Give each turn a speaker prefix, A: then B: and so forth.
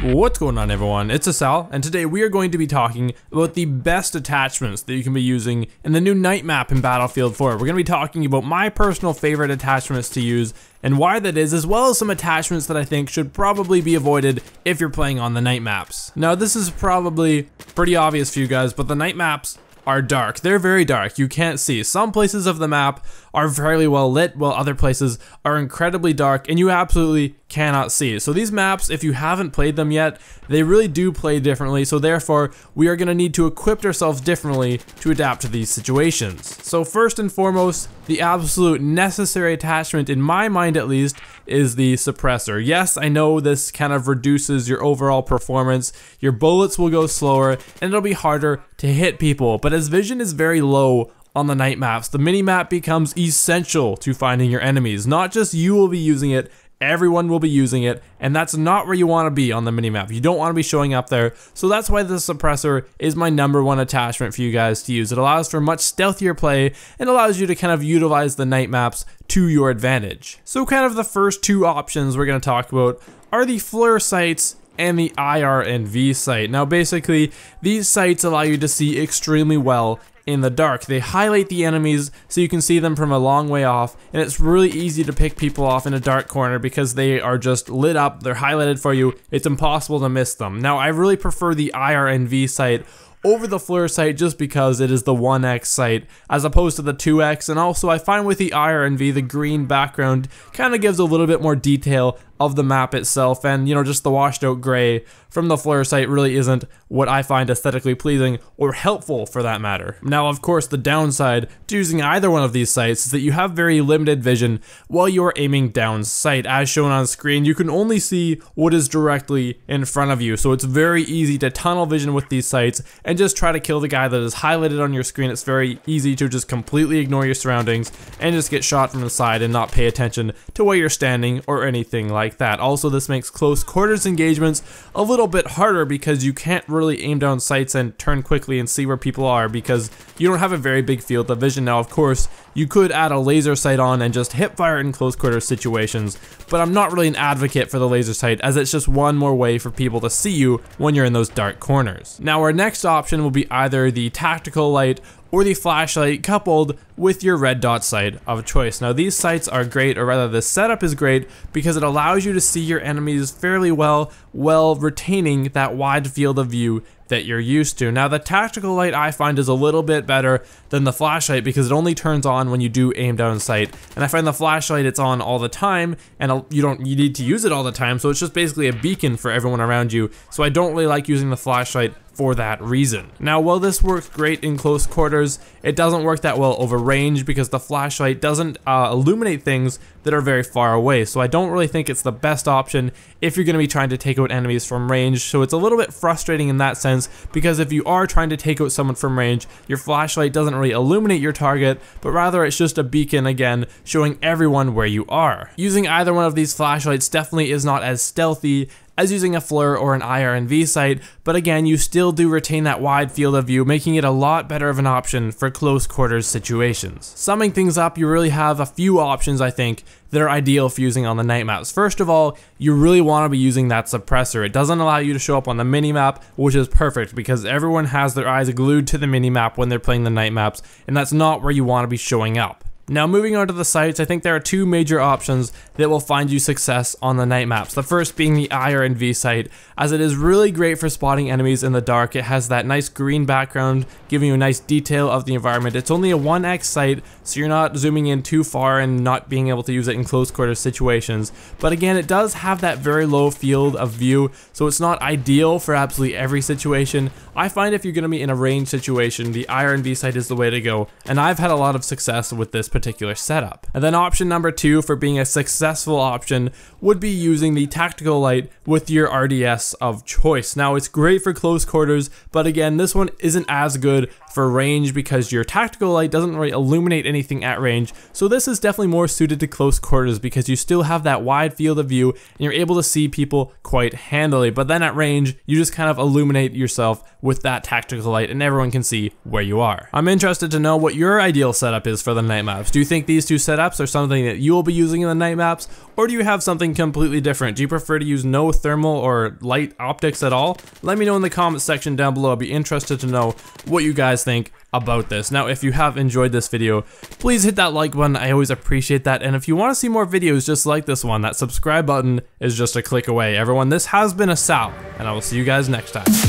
A: What's going on, everyone? It's Asal, and today we are going to be talking about the best attachments that you can be using in the new night map in Battlefield 4. We're going to be talking about my personal favorite attachments to use and why that is, as well as some attachments that I think should probably be avoided if you're playing on the night maps. Now, this is probably pretty obvious for you guys, but the night maps are dark. They're very dark. You can't see. Some places of the map are fairly well lit, while other places are incredibly dark and you absolutely cannot see. So these maps, if you haven't played them yet, they really do play differently, so therefore we are going to need to equip ourselves differently to adapt to these situations. So first and foremost, the absolute necessary attachment, in my mind at least, is the Suppressor. Yes, I know this kind of reduces your overall performance, your bullets will go slower, and it'll be harder to hit people, but as vision is very low on the night maps, the mini-map becomes essential to finding your enemies. Not just you will be using it, everyone will be using it, and that's not where you want to be on the minimap. You don't want to be showing up there, so that's why the Suppressor is my #1 attachment for you guys to use. It allows for much stealthier play and allows you to kind of utilize the night maps to your advantage. So kind of the first two options we're going to talk about are the FLIR sights and the IR&V sight. Now basically, these sights allow you to see extremely well in the dark. They highlight the enemies so you can see them from a long way off, and it's really easy to pick people off in a dark corner because they are just lit up, they're highlighted for you, it's impossible to miss them. Now I really prefer the IR&V sight over the FLIR sight just because it is the 1x sight as opposed to the 2x, and also I find with the IR&V the green background kind of gives a little bit more detail of the map itself, and you know, just the washed out gray from the FLIR sight really isn't what I find aesthetically pleasing or helpful for that matter. Now of course the downside to using either one of these sights is that you have very limited vision while you are aiming down sight. As shown on screen, you can only see what is directly in front of you, so it's very easy to tunnel vision with these sights and just try to kill the guy that is highlighted on your screen. It's very easy to just completely ignore your surroundings and just get shot from the side and not pay attention to where you're standing or anything like that. Also, this makes close quarters engagements a little bit harder because you can't really aim down sights and turn quickly and see where people are because you don't have a very big field of vision. Now of course you could add a laser sight on and just hip fire in close quarters situations, but I'm not really an advocate for the laser sight as it's just one more way for people to see you when you're in those dark corners. Now our next option will be either the tactical light or the flashlight coupled with your red dot sight of choice. Now these sights are great, or rather the setup is great, because it allows you to see your enemies fairly well while retaining that wide field of view that you're used to. Now the tactical light I find is a little bit better than the flashlight because it only turns on when you do aim down sight, and I find the flashlight it's on all the time and you need to use it all the time, so it's just basically a beacon for everyone around you, so I don't really like using the flashlight for that reason. Now while this works great in close quarters, it doesn't work that well over range because the flashlight doesn't illuminate things that are very far away, so I don't really think it's the best option if you're going to be trying to take out enemies from range. So it's a little bit frustrating in that sense because if you are trying to take out someone from range, your flashlight doesn't really illuminate your target, but rather it's just a beacon again showing everyone where you are. Using either one of these flashlights definitely is not as stealthy as using a FLIR or an IR&V sight, but again, you still do retain that wide field of view, making it a lot better of an option for close quarters situations. Summing things up, you really have a few options I think that are ideal for using on the night maps. First of all, you really want to be using that Suppressor. It doesn't allow you to show up on the mini-map, which is perfect because everyone has their eyes glued to the mini-map when they're playing the night maps, and that's not where you want to be showing up. Now moving on to the sights, I think there are two major options that will find you success on the night maps. The first being the IR&V sight, as it is really great for spotting enemies in the dark. It has that nice green background giving you a nice detail of the environment. It's only a 1x sight, so you're not zooming in too far and not being able to use it in close quarter situations. But again, it does have that very low field of view, so it's not ideal for absolutely every situation. I find if you're going to be in a range situation, the IR&V sight is the way to go, and I've had a lot of success with this particular setup. And then option number 2 for being a successful option would be using the tactical light with your RDS of choice. Now it's great for close quarters, but again, this one isn't as good for range because your tactical light doesn't really illuminate anything at range. So this is definitely more suited to close quarters because you still have that wide field of view and you're able to see people quite handily. But then at range, you just kind of illuminate yourself with that tactical light and everyone can see where you are. I'm interested to know what your ideal setup is for the night maps. Do you think these two setups are something that you will be using in the night maps, or do you have something completely different? Do you prefer to use no thermal or light optics at all? Let me know in the comments section down below. I'd be interested to know what you guys think about this. Now, if you have enjoyed this video, please hit that like button. I always appreciate that. And if you want to see more videos just like this one, that subscribe button is just a click away. Everyone, this has been Asal, and I will see you guys next time.